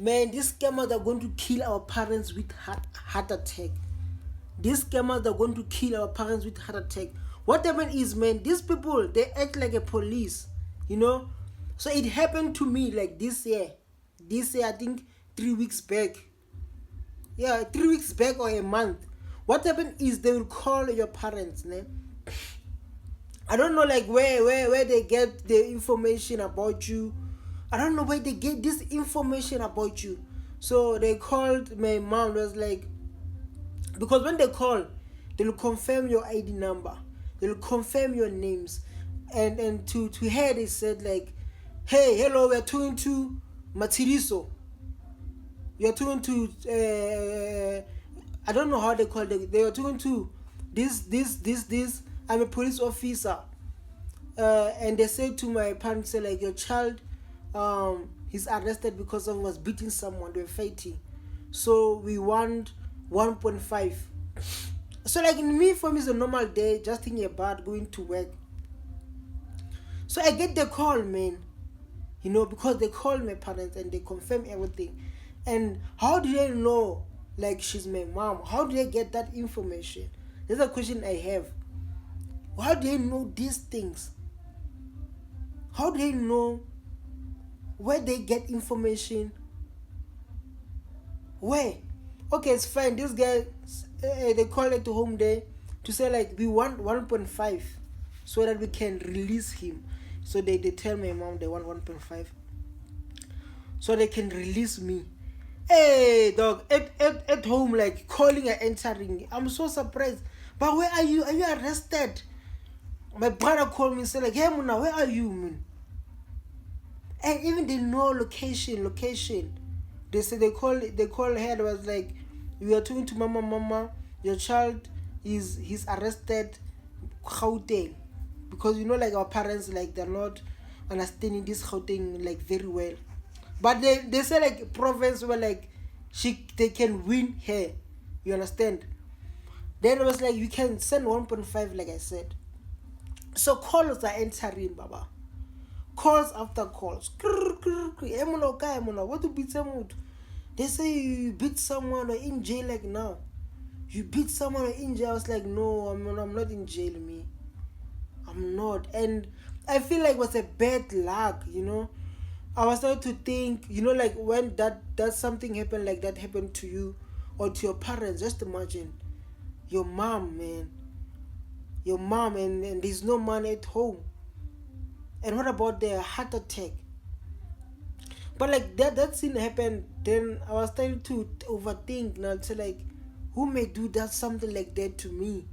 Man, these scammers are going to kill our parents with heart attack. These scammers are going to kill our parents with heart attack. What happened is, man, these people, they act like a police, you know. So it happened to me like this year. This year, I think 3 weeks back. Yeah, 3 weeks back or a month. What happened is they will call your parents, man. I don't know like where they get the information about you. I don't know where they get this information about you. So they called my mom. Was like, because when they call, they'll confirm your ID number, they'll confirm your names, and to her they said like, hey, hello, we're talking to Matiriso. You're talking to I don't know how they call it. They were talking to this. I'm a police officer. And they said to my parents, say like, your child, he's arrested because of was beating someone. They were fighting, so we want 1.5. So like me, for me, it's a normal day, just thinking about going to work. So I get the call, man. You know, because they call my parents and they confirm everything. And how do they know like she's my mom? How do they get that information? That's a question I have. How do they know these things? How do they know where they get information? Where? Okay, it's fine. This guy, they call it to home day to say like, we want 1.5 so that we can release him. So they tell my mom they want 1.5 so they can release me. Hey dog, at home, like calling and entering. I'm so surprised. But where are you? Are you arrested? My brother called me and said like, hey Muna, where are you, man? And even they know location. They say they call her. It was like, we are talking to mama, your child he's arrested, Gauteng. Because you know like our parents, like they're not understanding this Gauteng like very well. But they say like province where like they can win her. You understand? Then it was like, you can send 1.5 like I said. So calls are entering, Baba. Calls after calls. What to beat someone? They say you beat someone or in jail like now. You beat someone or in jail. I was like, no, I'm not in jail, me. I'm not. And I feel like it was a bad luck, you know. I was starting to think, you know, like when that something happened like that happened to you or to your parents, just imagine your mom, man. Your mom and there's no money at home. And what about the heart attack? But like that scene happened, then I was starting to overthink now, to like, who may do that something like that to me?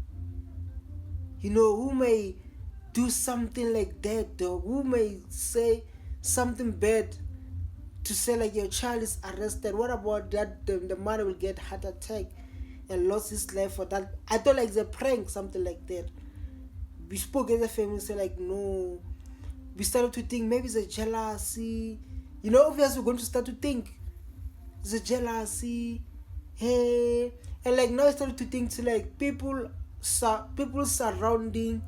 You know, who may do something like that, dog? Who may say something bad to say like your child is arrested? What about that the mother will get heart attack and lost his life for that? I thought like it's a prank, something like that. We spoke as a family, say like, no. We started to think maybe it's a jealousy. You know, obviously we're going to start to think it's a jealousy. Hey, and like now I started to think to like people surrounding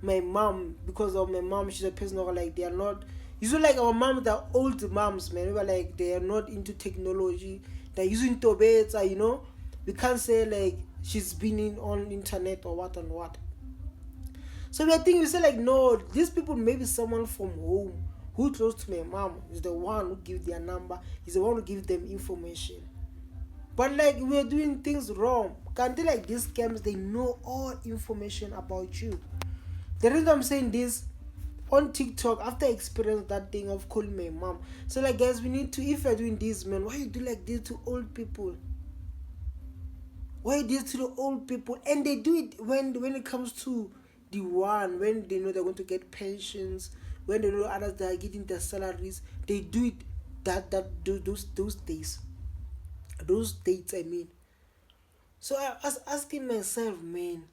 my mom, because of my mom. She's a person who like, they are not usually like our moms, they're old moms, man. We were like, they are not into technology. They're using tobeta, you know. We can't say like she's been on internet or what and what. So we are thinking, we say like, no, these people, maybe someone from home who close to my mom is the one who gives their number, is the one who gives them information. But like, we are doing things wrong. Can't they, like these scams, they know all information about you. The reason I'm saying this, on TikTok, after I experienced that thing of calling my mom, so like, guys, we need to, if you're doing this, man, why you do like this to old people? Why you do this to the old people? And they do it when it comes to the one, when they know they're going to get pensions, when they know others that are getting their salaries, they do it those days, those dates, I mean. So I was asking myself, man.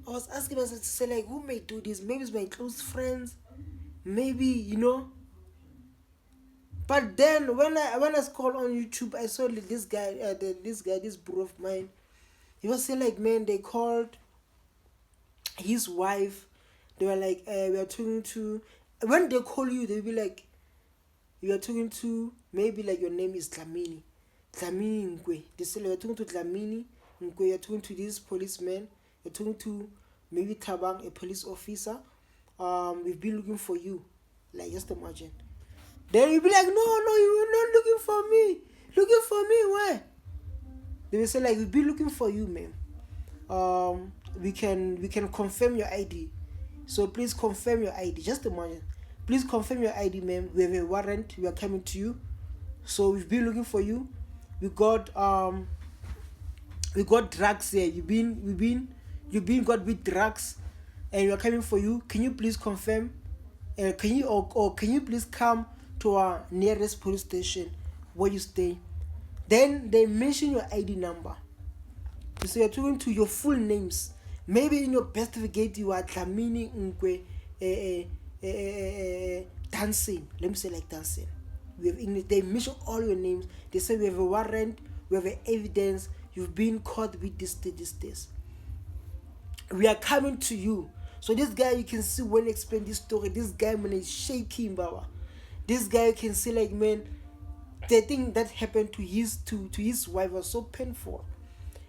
I was asking myself to say like, who may do this? Maybe it's my close friends, maybe, you know. But then when I scrolled on YouTube, I saw this guy, this bro of mine. He was saying like, man, they called his wife. They were like, we are talking to. When they call you, they'll be like, you are talking to maybe like your name is Dlamini Nkwe. They say like, you're talking to Dlamini Nkwe, you're talking to this policeman, you're talking to maybe Tabang, a police officer. We've been looking for you. Like, just imagine. Then you'll be like, no, you were not looking for me. Looking for me, where? They will say like, we've been looking for you, man. We can confirm your ID. So please confirm your ID. Just imagine. Please confirm your ID, ma'am. We have a warrant. We are coming to you. So we've been looking for you. We got drugs here. You've been got with drugs, and we are coming for you. Can you please confirm? Can you please come to our nearest police station where you stay? Then they mention your ID number. So you're talking to your full names. Maybe in your birth certificate you are Dlamini Nkwe dancing. Let me say like dancing. We have English. They mention all your names. They say we have a warrant, we have evidence. You've been caught with this. We are coming to you. So this guy, you can see when he explain this story, this guy, man, is shaking, baba. This guy, you can see like, man, the thing that happened to his wife was so painful.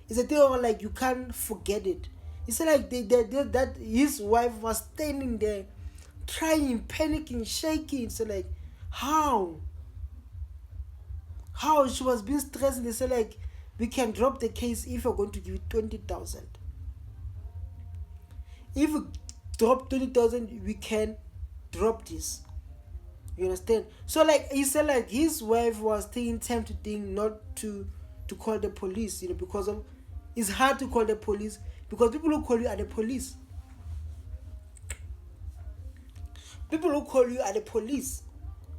It's a thing of like you can't forget it. It's like that his wife was standing there, trying, panicking, shaking. So like, how she was being stressed. They say like, we can drop the case if you're going to give it 20,000. If you drop 20,000, we can drop this. You understand? So like he said, like his wife was taking time to think not to call the police, because of it's hard to call the police because people who call you are the police. People who call you are the police.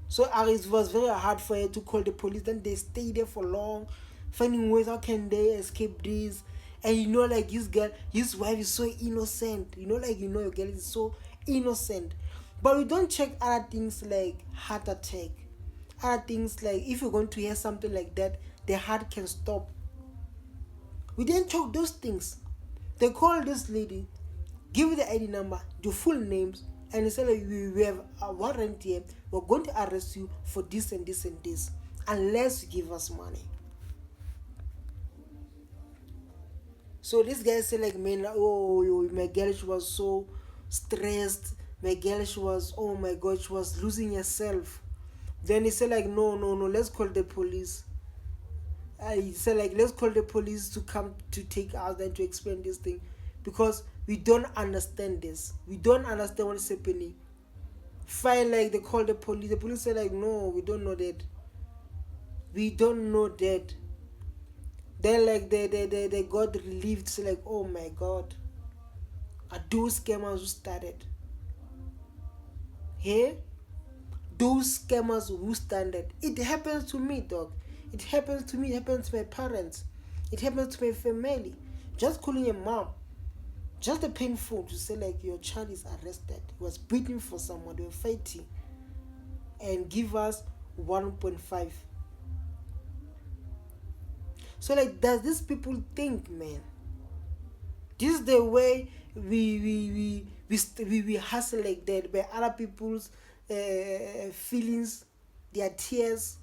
So it was very hard for her to call the police. Then they stay there for long, finding ways how can they escape this. And like this girl, his wife is so innocent. Your girl is so innocent. But we don't check other things like heart attack. Other things like if you're going to hear something like that, the heart can stop. We didn't check those things. They call this lady, give her the ID number, the full names, and they say like, we have a warrant here. We're going to arrest you for this and this and this, unless you give us money. So this guy said like, man, my girl, she was so stressed. My girl, she was, oh my God, she was losing herself. Then he said like, no, let's call the police. He said like, let's call the police to come to take us and to explain this thing, because we don't understand this. We don't understand what is happening. Fine, like they call the police. The police said like, no, we don't know that. We don't know that. Then like they got relieved. So like, oh my God, are those scammers who started? Hey, those scammers who started. It happens to me, dog. It happens to me. It happens to my parents. It happens to my family. Just calling your mom, just a painful to say like your child is arrested. He was beating for someone. They were fighting, and give us 1.5. So like, does these people think, man? This is the way we hustle like that by other people's feelings, their tears.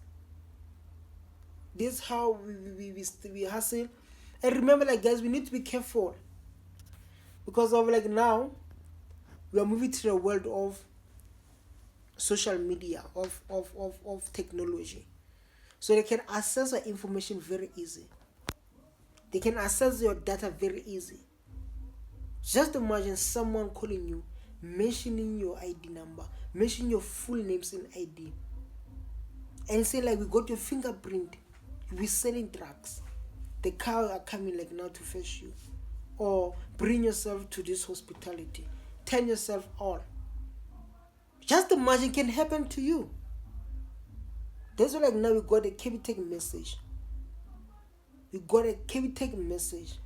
This is how we hustle. And remember, like guys, we need to be careful, because of like now we are moving to the world of social media, of technology. So they can access your information very easy. They can access your data very easy. Just imagine someone calling you, mentioning your ID number, mentioning your full names in ID, and say like, we got your fingerprint, we're selling drugs. The car are coming like now to fetch you, or bring yourself to this hospitality, turn yourself on. Just imagine, can happen to you. That's why like now we got a Capitec message. We got a Capitec message.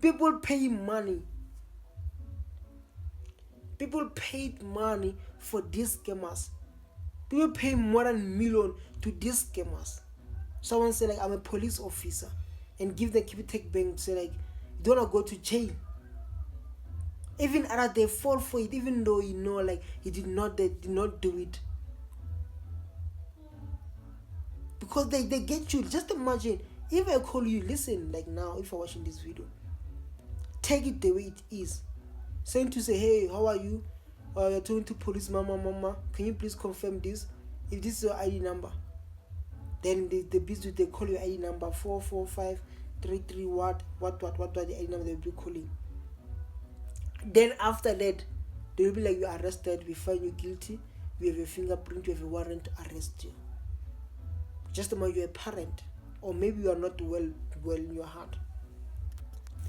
People pay money. People paid money for these scammers. People pay more than $1 million to these scammers. Someone say like, I'm a police officer, and give the Capitec bank, say like, you don't want to go to jail. Even after they fall for it, even though like they did not do it. because they get you. Just imagine if I call you, listen, like now, if you're watching this video, take it the way it is. Send to say, hey, how are you? You're talking to police, mama, can you please confirm this? If this is your ID number, then the business, they call your ID number 44533 what the ID number they'll be calling. Then after that, they will be like, you're arrested, we find you guilty, we have a fingerprint, we have a warrant to arrest you. Just imagine you're a parent, or maybe you are not well in your heart.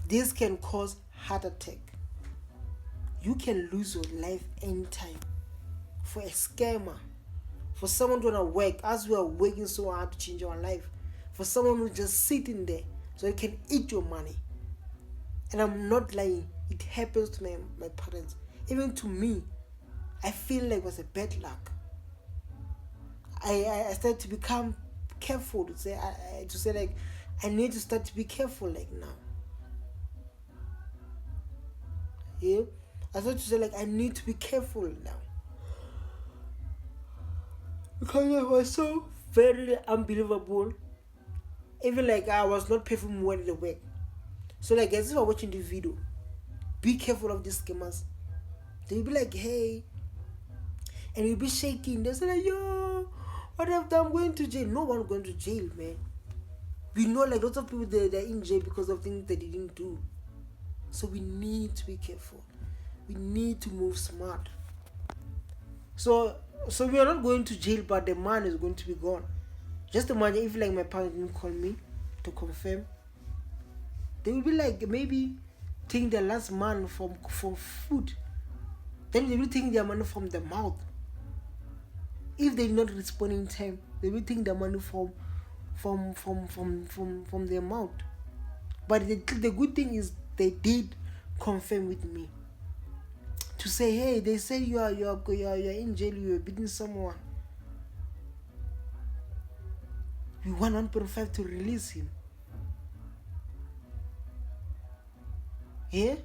This can cause heart attack. You can lose your life anytime for a scammer, for someone to want to work, as we are working so hard to change our life, for someone who's just sitting there so he can eat your money. And I'm not lying, it happens to my parents. Even to me, I feel like it was a bad luck. I started to become careful to say like, I need to start to be careful like now. Yeah, I started to say like, I need to be careful now, because it was so very unbelievable. Even like I was not performing well at the work. So like, as if you're watching the video, be careful of these scammers. They'll be like, hey, and you'll be shaking. They'll say like, yo, what have done? I'm going to jail. No one going to jail, man. We know like lots of people they're in jail because of things they didn't do. So we need to be careful. We need to move smart. So we are not going to jail, but the man is going to be gone. Just imagine if like my parents didn't call me to confirm. They will be like, maybe taking their last man from food. Then they will take their money from the mouth. If they did not respond in time, they will take their money from their mouth. But the good thing is they did confirm with me to say, hey, they say you are in jail, you are beating someone. We want 1.5 to release him. Yeah?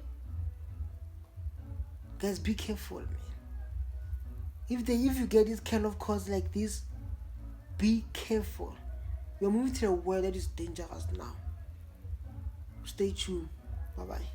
Guys, be careful, man. If you get this kind of calls like this, be careful. You're moving to a world that is dangerous now. Stay tuned. Bye-bye.